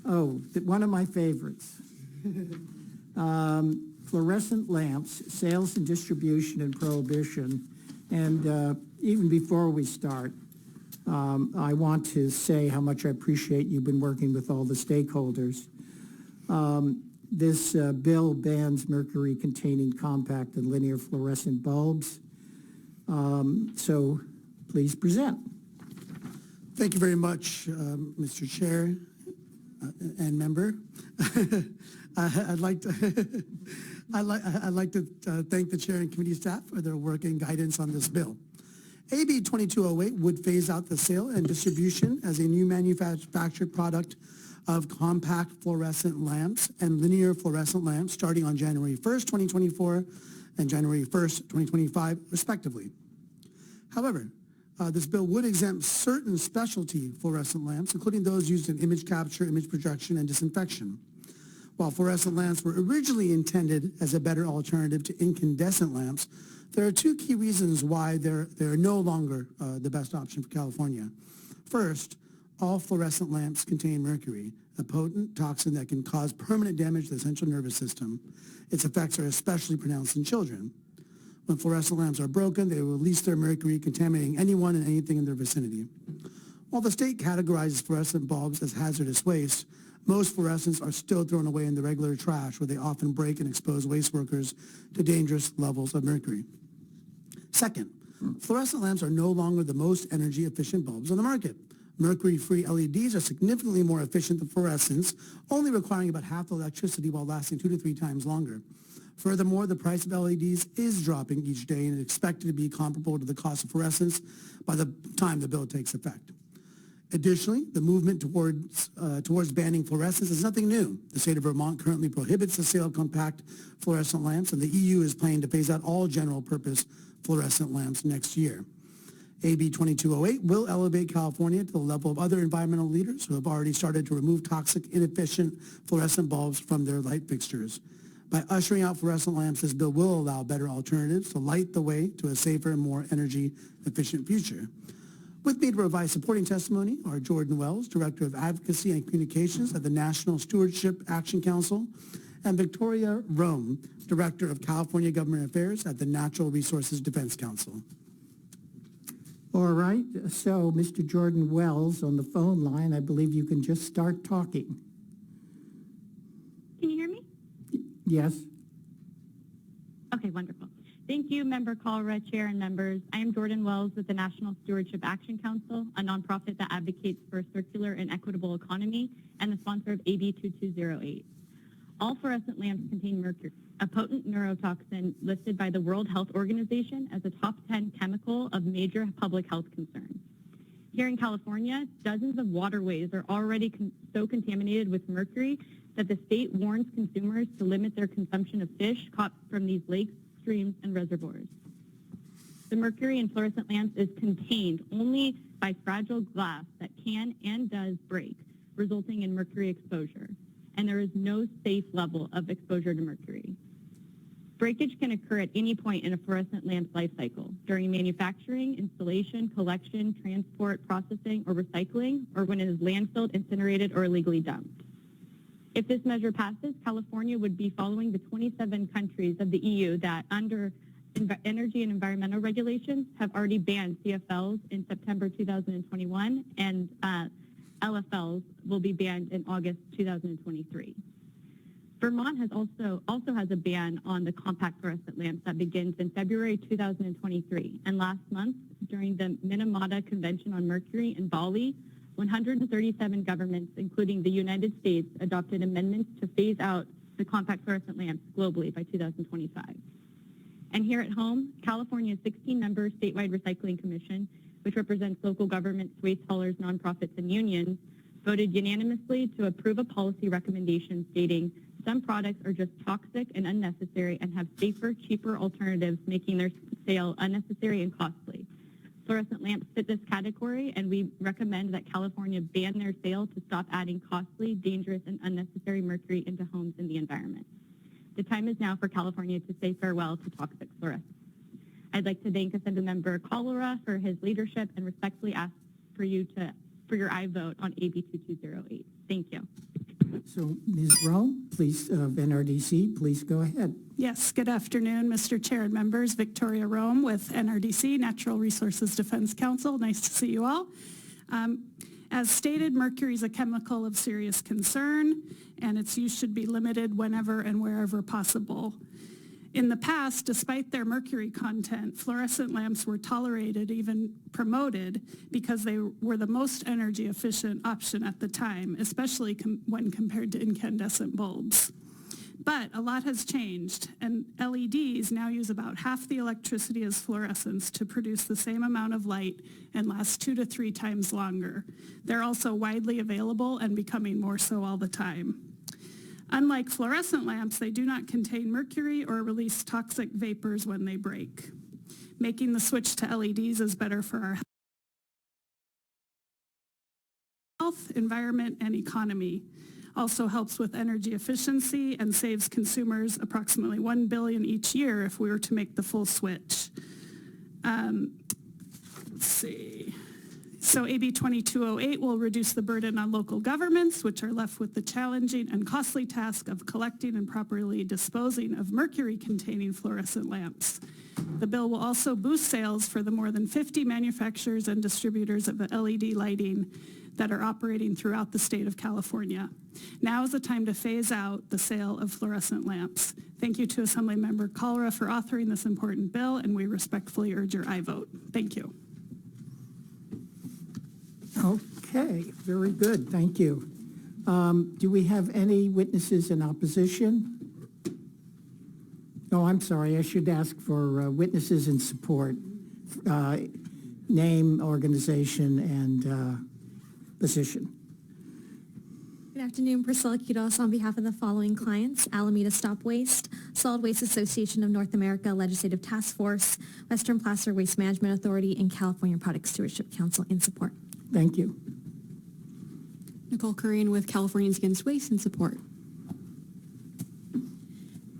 One of my favorites. Fluorescent lamps, sales and distribution and prohibition. And even before we start, I want to say how much I appreciate you've been working with all the stakeholders. This bill bans mercury-containing compact and linear fluorescent bulbs. So please present. Thank you very much, Mr. Chair and member. I'd like to thank the chair and committee staff for their work and guidance on this bill. AB 2208 would phase out the sale and distribution as a new manufactured product of compact fluorescent lamps and linear fluorescent lamps starting on January 1st, 2024 and January 1st, 2025, respectively. However, this bill would exempt certain specialty fluorescent lamps, including those used in image capture, image projection, and disinfection. While fluorescent lamps were originally intended as a better alternative to incandescent lamps, there are two key reasons why they're no longer the best option for California. First, all fluorescent lamps contain mercury, a potent toxin that can cause permanent damage to the central nervous system. Its effects are especially pronounced in children. When fluorescent lamps are broken, they release their mercury, contaminating anyone and anything in their vicinity. While the state categorizes fluorescent bulbs as hazardous waste, most fluorescents are still thrown away in the regular trash, where they often break and expose waste workers to dangerous levels of mercury. Second, fluorescent lamps are no longer the most energy-efficient bulbs on the market. Mercury-free LEDs are significantly more efficient than fluorescents, only requiring about half the electricity while lasting 2 to 3 times longer. Furthermore, the price of LEDs is dropping each day and is expected to be comparable to the cost of fluorescents by the time the bill takes effect. Additionally, the movement towards banning fluorescents is nothing new. The state of Vermont currently prohibits the sale of compact fluorescent lamps, and the EU is planning to phase out all general-purpose fluorescent lamps next year. AB 2208 will elevate California to the level of other environmental leaders who have already started to remove toxic, inefficient fluorescent bulbs from their light fixtures. By ushering out fluorescent lamps, this bill will allow better alternatives to light the way to a safer and more energy-efficient future. With me to provide supporting testimony are Jordan Wells, Director of Advocacy and Communications at the National Stewardship Action Council, and Victoria Rome, Director of California Government Affairs at the Natural Resources Defense Council. All right, so Mr. Jordan Wells on the phone line, I believe you can just start talking. Can you hear me? Yes. Okay, wonderful. Thank you, Member Kalra, Chair, and members. I am Jordan Wells with the National Stewardship Action Council, a nonprofit that advocates for a circular and equitable economy, and the sponsor of AB 2208. All fluorescent lamps contain mercury, a potent neurotoxin listed by the World Health Organization as a top 10 chemical of major public health concern. Here in California, dozens of waterways are already so contaminated with mercury that the state warns consumers to limit their consumption of fish caught from these lakes, streams, and reservoirs. The mercury in fluorescent lamps is contained only by fragile glass that can and does break, resulting in mercury exposure, and there is no safe level of exposure to mercury. Breakage can occur at any point in a fluorescent lamp's life cycle, during manufacturing, installation, collection, transport, processing, or recycling, or when it is landfilled, incinerated, or illegally dumped. If this measure passes, California would be following the 27 countries of the EU that, under energy and environmental regulations, have already banned CFLs in September 2021, and LFLs will be banned in August 2023. Vermont also has a ban on the compact fluorescent lamps that begins in February 2023. And last month, during the Minamata Convention on Mercury in Bali, 137 governments, including the United States, adopted amendments to phase out the compact fluorescent lamps globally by 2025. And here at home, California's 16-member statewide recycling commission, which represents local governments, waste haulers, nonprofits, and unions, voted unanimously to approve a policy recommendation stating some products are just toxic and unnecessary and have safer, cheaper alternatives, making their sale unnecessary and costly. Fluorescent lamps fit this category, and we recommend that California ban their sale to stop adding costly, dangerous, and unnecessary mercury into homes and the environment. The time is now for California to say farewell to toxic fluorescents. I'd like to thank Assemblymember Kalra for his leadership and respectfully ask for your aye vote on AB 2208. Thank you. So Ms. Rome, please, of NRDC, please go ahead. Yes, good afternoon, Mr. Chair and members. Victoria Rome with NRDC, Natural Resources Defense Council. Nice to see you all. As stated, mercury is a chemical of serious concern, and its use should be limited whenever and wherever possible. In the past, despite their mercury content, fluorescent lamps were tolerated, even promoted, because they were the most energy efficient option at the time, especially when compared to incandescent bulbs. But a lot has changed, and LEDs now use about half the electricity as fluorescents to produce the same amount of light and last 2 to 3 times longer. They're also widely available and becoming more so all the time. Unlike fluorescent lamps, they do not contain mercury or release toxic vapors when they break. Making the switch to LEDs is better for our health, environment, and economy. Also helps with energy efficiency and saves consumers approximately $1 billion each year if we were to make the full switch. Let's see. So AB 2208 will reduce the burden on local governments, which are left with the challenging and costly task of collecting and properly disposing of mercury-containing fluorescent lamps. The bill will also boost sales for the more than 50 manufacturers and distributors of LED lighting that are operating throughout the state of California. Now is the time to phase out the sale of fluorescent lamps. Thank you to Assemblymember Kalra for authoring this important bill, and we respectfully urge your aye vote. Thank you. Okay, very good, thank you. Do we have any witnesses in opposition? Oh, I'm sorry, I should ask for witnesses in support. Name, organization, and position. Good afternoon, Priscilla Kudos on behalf of the following clients: Alameda Stop Waste, Solid Waste Association of North America Legislative Task Force, Western Placer Waste Management Authority, and California Product Stewardship Council in support. Thank you. Nicole Curran with Californians Against Waste in support.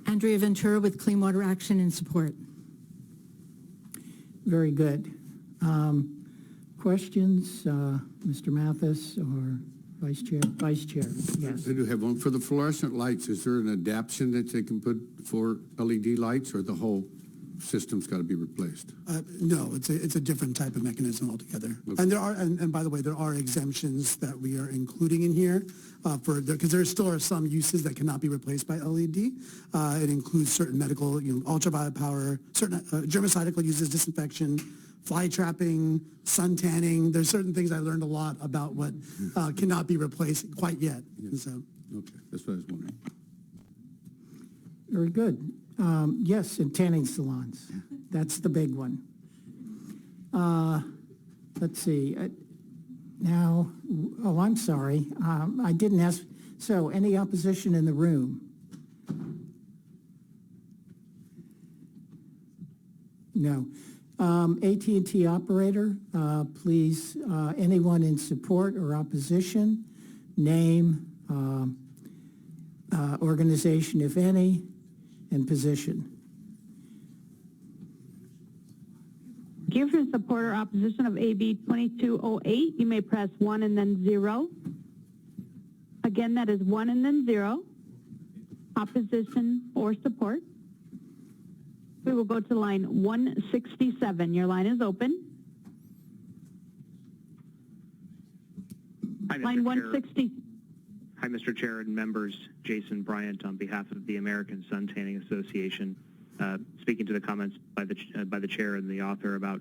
Andrea Ventura with Clean Water Action in support. Very good. Questions, Mr. Mathis or Vice Chair? Vice Chair, yes. I do have one. For the fluorescent lights, is there an adaptation that they can put for LED lights, or the whole system's got to be replaced? No, it's a different type of mechanism altogether. Okay. And there are, and by the way, there are exemptions that we are including in here because there still are some uses that cannot be replaced by LED. It includes certain medical, ultraviolet power, certain germicidal uses, disinfection, fly trapping, sun tanning. There's certain things I learned a lot about what cannot be replaced quite yet. Yeah. And so, Okay, that's what I was wondering. Very good. Yes, and tanning salons. That's the big one. Let's see. Now, oh, I'm sorry. I didn't ask. So, any opposition in the room? No. AT&T operator, please, anyone in support or opposition, name, organization, if any, and position. Thank you. For support or opposition of AB 2208, you may press 1 and then 0. Again, that is 1 and then 0. Opposition or support. We will go to line 167. Your line is open. Hi, Mr. Line Chair. 160. Hi, Mr. Chair and members. Jason Bryant on behalf of the American Sun Tanning Association, speaking to the comments by the chair and the author about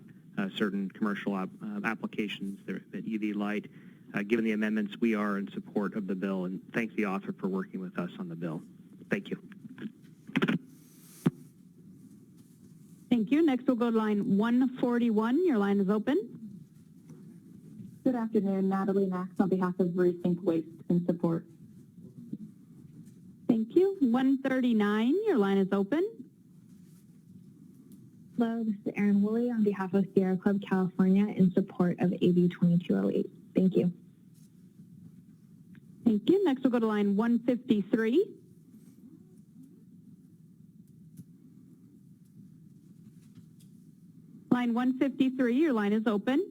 certain commercial applications that UV light. Given the amendments, we are in support of the bill, and thank the author for working with us on the bill. Thank you. Thank you. Next, we'll go to line 141. Your line is open. Good afternoon, Natalie Max on behalf of Rethink Waste in support. Thank you. 139. Your line is open. Hello, this is Erin Woolley on behalf of Sierra Club California in support of AB 2208. Thank you. Thank you. Next, we'll go to line 153. Line 153, your line is open.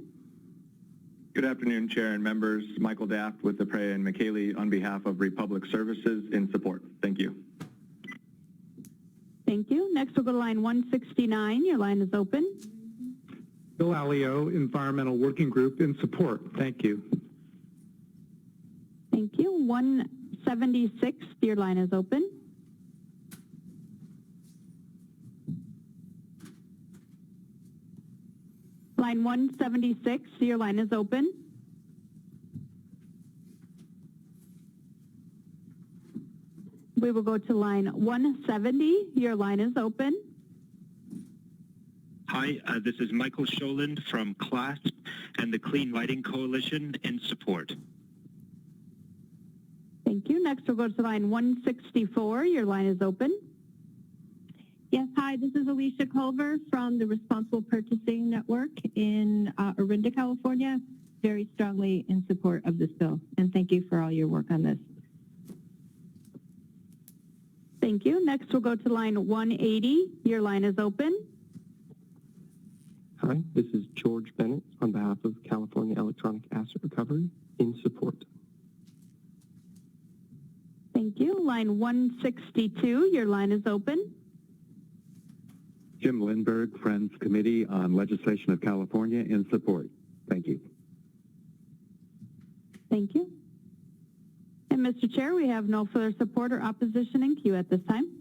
Good afternoon, Chair and members. Michael Daft with the Prea and McKaylee on behalf of Republic Services in support. Thank you. Thank you. Next, we'll go to line 169. Your line is open. Bill Alio, Environmental Working Group in support. Thank you. Thank you. 176. Your line is open. Line 176, your line is open. We will go to line 170. Your line is open. Hi, this is Michael Scholand from CLASP and the Clean Lighting Coalition in support. Thank you. Next, we'll go to line 164. Your line is open. Yes, hi, this is Alicia Culver from the Responsible Purchasing Network in Orinda, California. Very strongly in support of this bill, and thank you for all your work on this. Thank you. Next, we'll go to line 180. Your line is open. Hi, this is George Bennett on behalf of California Electronic Asset Recovery in support. Thank you. Line 162. Your line is open. Jim Lindberg, Friends Committee on Legislation of California in support. Thank you. Thank you. And Mr. Chair, we have no further support or opposition in queue at this time.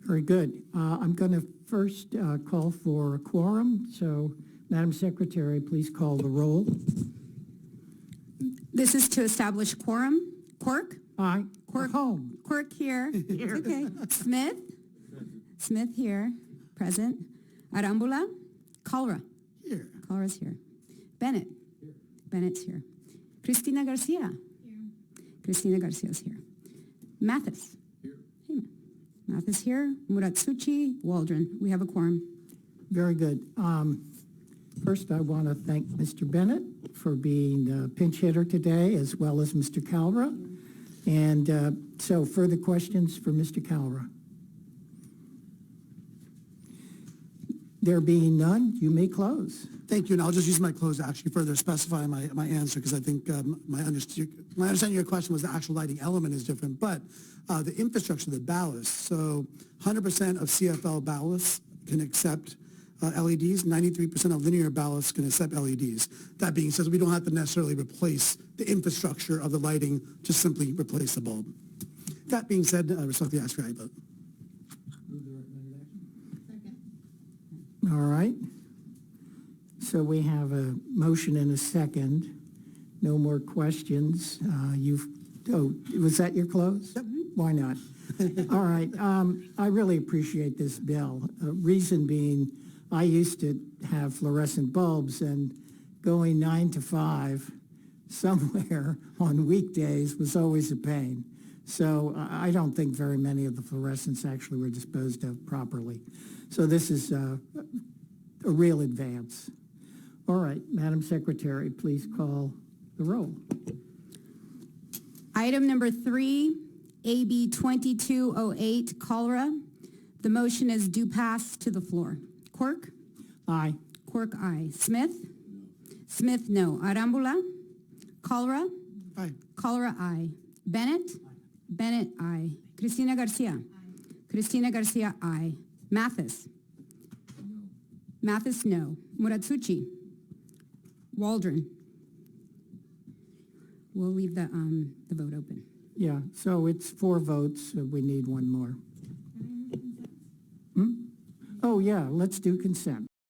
Very good. I'm going to first call for a quorum. So, Madam Secretary, please call the roll. This is to establish quorum. Quirk? Aye. Quirk. Home. Quirk here. Here. It's okay. Smith? Smith here. Present. Arambula? Kalra? Here. Kalra's here. Bennett? Here. Bennett's here. Cristina Garcia? Here. Cristina Garcia's here. Mathis? Here. Hey, Mathis here. Muratsuchi? Waldron. We have a quorum. Very good. First, I want to thank Mr. Bennett for being a pinch hitter today, as well as Mr. Kalra. And so further questions for Mr. Kalra? There being none, you may close. Thank you, and I'll just use my close to actually further specify my answer, because I think my understanding of your question was the actual lighting element is different, but the infrastructure, the ballast, so 100% of CFL ballasts can accept LEDs, 93% of linear ballasts can accept LEDs. That being said, we don't have to necessarily replace the infrastructure of the lighting, just simply replace the bulb. That being said, I respectfully ask for your vote. All right. So we have a motion and a second. No more questions. Was that your close? Yep. Why not? All right. I really appreciate this bill. Reason being, I used to have fluorescent bulbs, and going 9 to 5 somewhere on weekdays was always a pain. So I don't think very many of the fluorescents actually were disposed of properly. So this is a real advance. All right, Madam Secretary, please call the roll. Item number 3, AB 2208, Kalra. The motion is due pass to the floor. Quirk? Aye. Quirk, aye. Smith? Smith, no. Arambula? Kalra? Aye. Kalra, aye. Bennett? Bennett, aye. Cristina Garcia? Cristina Garcia, aye. Mathis? Mathis, no. Muratsuchi? Waldron? We'll leave the vote open. Yeah, so it's 4 votes. So we need one more. Oh, yeah, let's do consent.